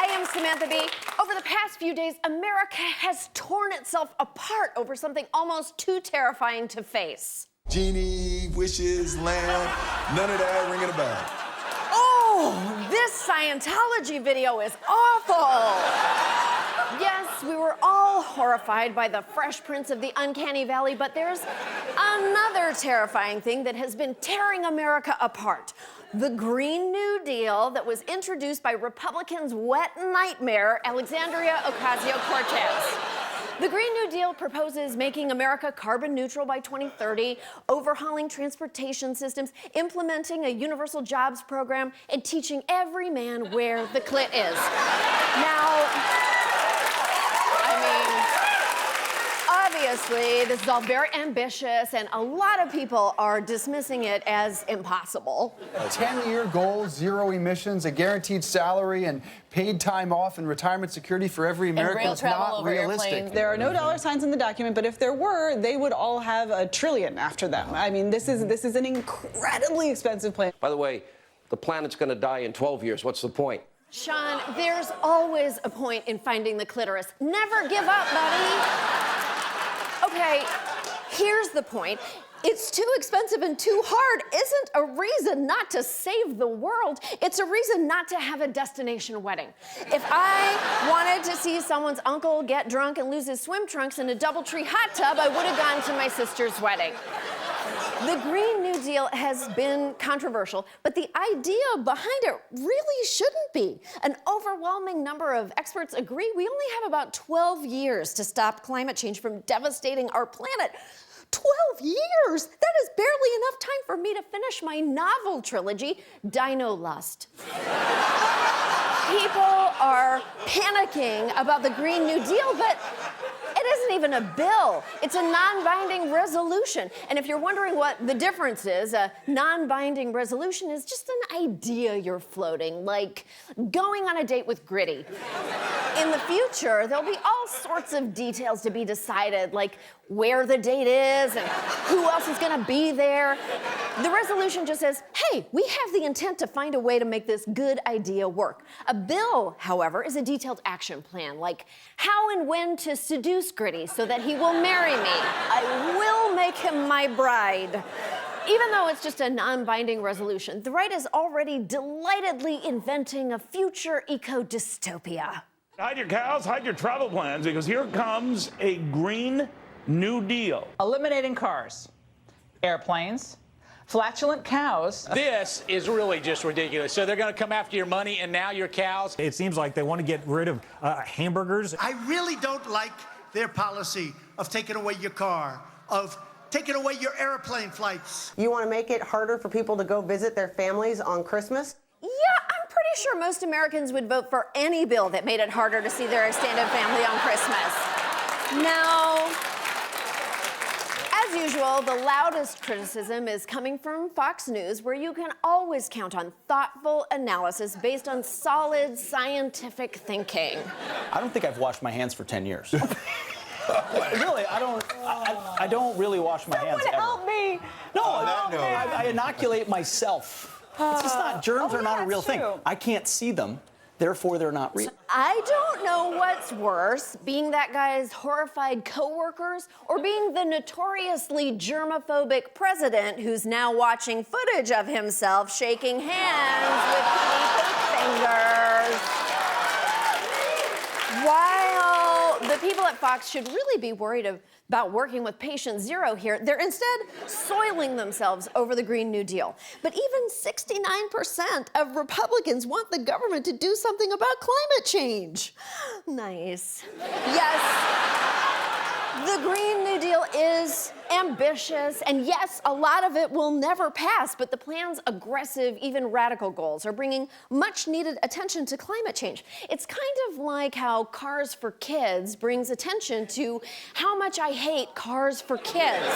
I am Samantha B. Over the past few days, America has torn itself apart over something almost too terrifying to face. Genie, wishes, land, none of that ringing a bell. Oh, this Scientology video is awful. Yes, we were all horrified by the Fresh Prince of the Uncanny Valley, but there's another terrifying thing that has been tearing America apart. The Green New Deal that was introduced by Republicans' wet nightmare, Alexandria Ocasio-Cortez. The Green New Deal proposes making America carbon neutral by 2030, overhauling transportation systems, implementing a universal jobs program, and teaching every man where the clit is. Now, obviously, this is all very ambitious, and a lot of people are dismissing it as impossible. A 10-year goal, zero emissions, a guaranteed salary, and paid time off and retirement security for every American is not realistic. Airplanes. There are no dollar signs in the document, but if there were, they would all have $1 trillion after them. I mean, this is an incredibly expensive plan. By the way, the planet's going to die in 12 years. What's the point? Sean, there's always a point in finding the clitoris. Never give up, buddy. Okay, here's the point. It's too expensive and too hard isn't a reason not to save the world. It's a reason not to have a destination wedding. If I wanted to see someone's uncle get drunk and lose his swim trunks in a DoubleTree hot tub, I would have gone to my sister's wedding. The Green New Deal has been controversial, but the idea behind it really shouldn't be. An overwhelming number of experts agree we only have about 12 years to stop climate change from devastating our planet. 12 years! That is barely enough time for me to finish my novel trilogy, Dino Lust. People are panicking about the Green New Deal, but it isn't even a bill. It's a non-binding resolution. And if you're wondering what the difference is, a non-binding resolution is just an idea you're floating, like going on a date with Gritty. In the future, there'll be all sorts of details to be decided, like where the date is and who else is gonna be there. The resolution just says, hey, we have the intent to find a way to make this good idea work. A bill, however, is a detailed action plan, like how and when to seduce Gritty so that he will marry me. I will make him my bride. Even though it's just a non-binding resolution, the right is already delightedly inventing a future eco-dystopia. Hide your cows, hide your travel plans, because here comes a Green New Deal. Eliminating cars, airplanes, flatulent cows. This is really just ridiculous. So they're going to come after your money and now your cows. It seems like they want to get rid of hamburgers. I really don't like their policy of taking away your car, of taking away your airplane flights. You want to make it harder for people to go visit their families on Christmas? Yeah, I'm pretty sure most Americans would vote for any bill that made it harder to see their extended family on Christmas. Now, as usual, the loudest criticism is coming from Fox News, where you can always count on thoughtful analysis based on solid scientific thinking. I don't think I've washed my hands for 10 years. Really, I don't really wash my hands ever. Help me! No, I inoculate myself. It's just not, germs are not a real thing. I can't see them, therefore they're not real. I don't know what's worse, being that guy's horrified coworkers or being the notoriously germophobic president who's now watching footage of himself shaking hands with fingers. While the people at Fox should really be worried about working with patient zero here, they're instead soiling themselves over the Green New Deal. But even 69% of Republicans want the government to do something about climate change. Nice. Yes. The Green New Deal is ambitious, and yes, a lot of it will never pass, but the plan's aggressive, even radical goals are bringing much-needed attention to climate change. It's kind of like how Cars for Kids brings attention to how much I hate Cars for Kids.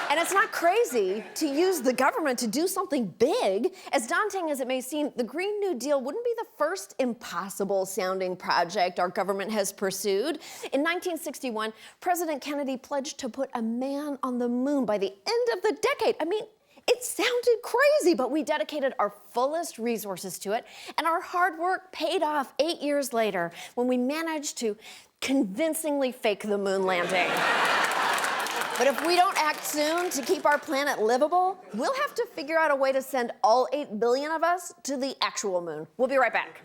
And it's not crazy to use the government to do something big. As daunting as it may seem, the Green New Deal wouldn't be the first impossible-sounding project our government has pursued. In 1961, President Kennedy pledged to put a man on the moon by the end of the decade. I mean, It sounded crazy, but we dedicated our fullest resources to it, and our hard work paid off 8 years later when we managed to convincingly fake the moon landing. But if we don't act soon to keep our planet livable, we'll have to figure out a way to send all 8 billion of us to the actual moon. We'll be right back.